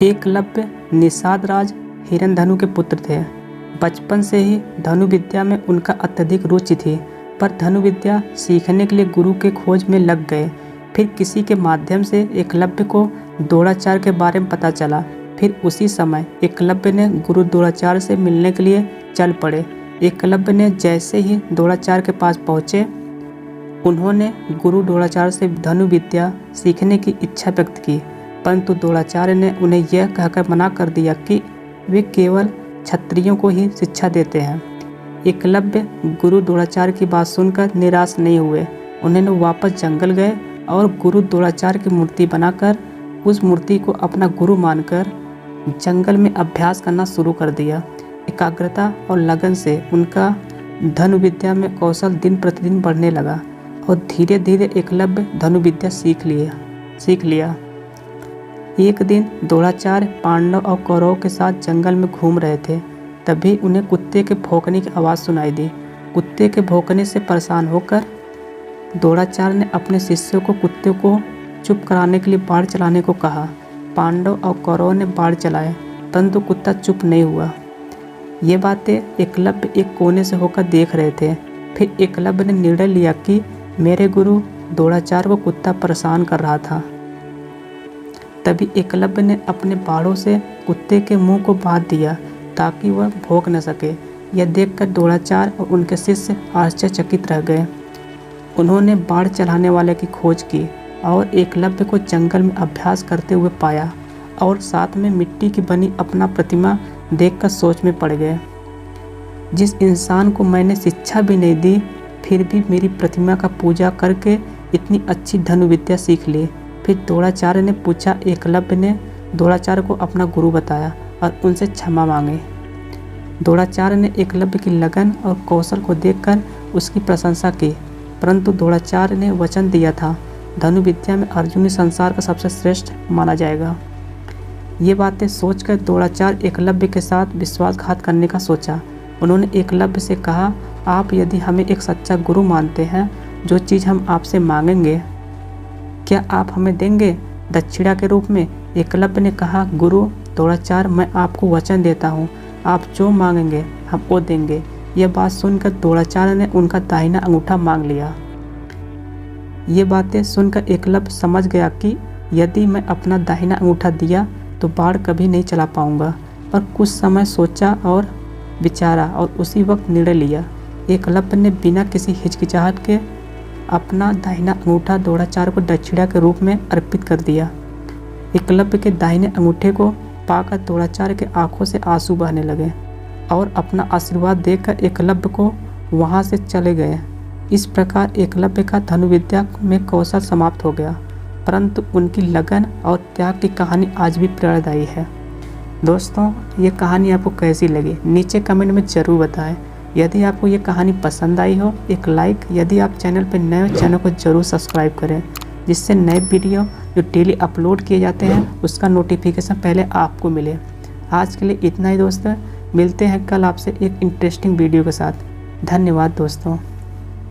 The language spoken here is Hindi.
एकलव्य निषाद राज हिरण्यधनु के पुत्र थे। बचपन से ही धनु विद्या में उनका अत्यधिक रुचि थी, पर धनु विद्या सीखने के लिए गुरु के खोज में लग गए। फिर किसी के माध्यम से एकलव्य को द्रोणाचार्य के बारे में पता चला। फिर उसी समय एकलव्य ने गुरु द्रोणाचार्य से मिलने के लिए चल पड़े। एकलव्य ने जैसे ही द्रोणाचार्य के पास पहुँचे, उन्होंने गुरु द्रोणाचार्य से धनु विद्या सीखने की इच्छा व्यक्त की, परंतु द्रोणाचार्य ने उन्हें यह कहकर मना कर दिया कि वे केवल क्षत्रियों को ही शिक्षा देते हैं। एकलव्य गुरु द्रोणाचार्य की बात सुनकर निराश नहीं हुए। उन्होंने वापस जंगल गए और गुरु द्रोणाचार्य की मूर्ति बनाकर उस मूर्ति को अपना गुरु मानकर जंगल में अभ्यास करना शुरू कर दिया। एकाग्रता और लगन से उनका धनु विद्या में कौशल दिन प्रतिदिन बढ़ने लगा और धीरे धीरे एकलव्य धनु विद्या सीख लिया। एक दिन द्रोणाचार्य पांडव और कौरवों के साथ जंगल में घूम रहे थे। तभी उन्हें कुत्ते के भौंकने की आवाज़ सुनाई दी। कुत्ते के भौंकने से परेशान होकर द्रोणाचार्य ने अपने शिष्यों को कुत्ते को चुप कराने के लिए बाढ़ चलाने को कहा। पांडव और कौरवों ने बाढ़ चलाए, परंतु कुत्ता चुप नहीं हुआ। ये बातें एकलव्य एक कोने से होकर देख रहे थे। फिर एकलव्य ने निर्णय लिया कि मेरे गुरु द्रोणाचार्य को कुत्ता परेशान कर रहा था। तभी एकलव्य ने अपने बाड़ों से कुत्ते के मुंह को बांध दिया ताकि वह भौंक न सके। यह देखकर द्रोणाचार्य और उनके शिष्य आश्चर्यचकित रह गए। उन्होंने बाढ़ चलाने वाले की खोज की और एकलव्य को जंगल में अभ्यास करते हुए पाया और साथ में मिट्टी की बनी अपना प्रतिमा देखकर सोच में पड़ गए। जिस इंसान को मैंने शिक्षा भी नहीं दी, फिर भी मेरी प्रतिमा का पूजा करके इतनी अच्छी धनु विद्या सीख ली। फिर द्रोणाचार्य ने पूछा। एकलव्य ने द्रोणाचार्य को अपना गुरु बताया और उनसे क्षमा मांगे। द्रोणाचार्य ने एकलव्य की लगन और कौशल को देखकर उसकी प्रशंसा की, परंतु द्रोणाचार्य ने वचन दिया था धनु विद्या में अर्जुन संसार का सबसे श्रेष्ठ माना जाएगा। ये बातें सोचकर द्रोणाचार्य एकलव्य के साथ विश्वासघात करने का सोचा। उन्होंने एकलव्य से कहा, आप यदि हमें एक सच्चा गुरु मानते हैं, जो चीज़ हम आपसे मांगेंगे क्या आप हमें देंगे दक्षिणा के रूप में? एकलव्य ने कहा, गुरु द्रोणाचार्य, मैं आपको वचन देता हूँ, आप जो मांगेंगे हम वो देंगे। यह बात सुनकर द्रोणाचार्य ने उनका दाहिना अंगूठा मांग लिया। ये बातें सुनकर एकलव्य समझ गया कि यदि मैं अपना दाहिना अंगूठा दिया तो बाढ़ कभी नहीं चला पाऊंगा। पर कुछ समय सोचा और विचारा और उसी वक्त निर्णय लिया। एकलव्य ने बिना किसी हिचकिचाहट के अपना दाहिना अंगूठा द्रोणाचार्य को दक्षिणा के रूप में अर्पित कर दिया। एकलव्य के दाहिने अंगूठे को पाकर द्रोणाचार्य के आंखों से आंसू बहने लगे और अपना आशीर्वाद देकर एकलव्य को वहां से चले गए। इस प्रकार एकलव्य का धनु विद्या में कौशल समाप्त हो गया, परंतु उनकी लगन और त्याग की कहानी आज भी प्रेरणादायी है। दोस्तों, ये कहानी आपको कैसी लगी नीचे कमेंट में ज़रूर बताएं। यदि आपको ये कहानी पसंद आई हो, एक लाइक, यदि आप चैनल पर नए हो चैनल को ज़रूर सब्सक्राइब करें, जिससे नए वीडियो जो डेली अपलोड किए जाते हैं उसका नोटिफिकेशन पहले आपको मिले। आज के लिए इतना ही दोस्तों, मिलते हैं कल आपसे एक इंटरेस्टिंग वीडियो के साथ। धन्यवाद दोस्तों।